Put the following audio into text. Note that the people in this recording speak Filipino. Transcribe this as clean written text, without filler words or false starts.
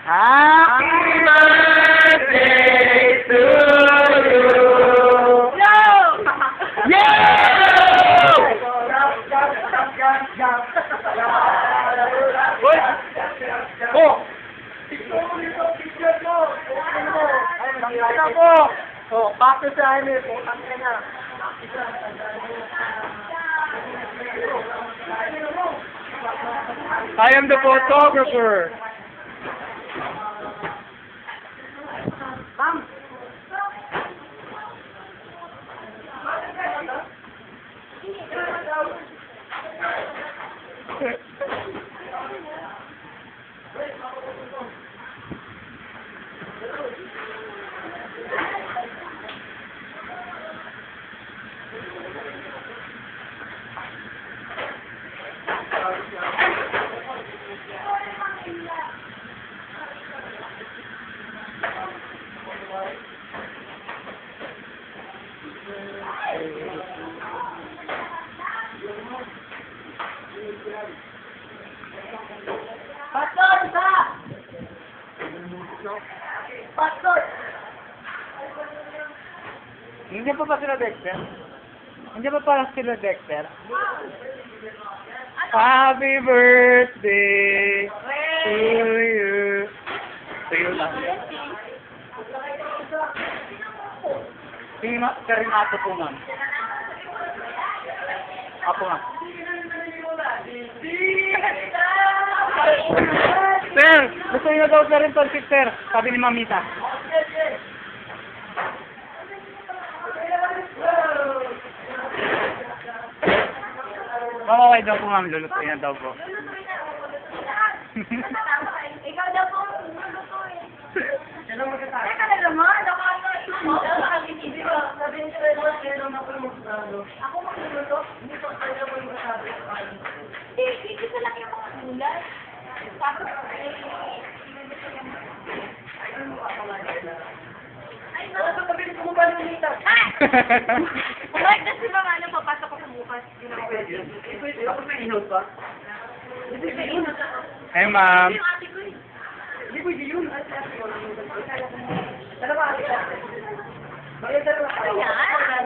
Happy birthday to you! Oh, bakit sa amin? Putang ina. I am the photographer. Ma'am. Pastor, isa! Pastor! Hindi pa sila Dexter? Hindi pa pala sila Dexter? Happy birthday to you. To you lang. Karinato po, ma'am. Apo nga. Sir, gusto niyo daw sa rin pansit, sir. Sabi ni Mamita. Okay daw po, ma'am. Lulutuin na daw po. Ikaw daw po lulutuin. Teka na naman. Ako magluluto? Hindi ko talaga mo yung masabi. Isa lang yung mga gulay. Tapos, ay, nakakabilis mo ba nung nita? Alright, kasi mga ano, papasok ko sa bukas. Pwede ako may inod pa? Hey, ma'am. Yung ate ko eh. Hindi pwede yun. Dalawa ate ko. Bakit dalawa? Ano yan?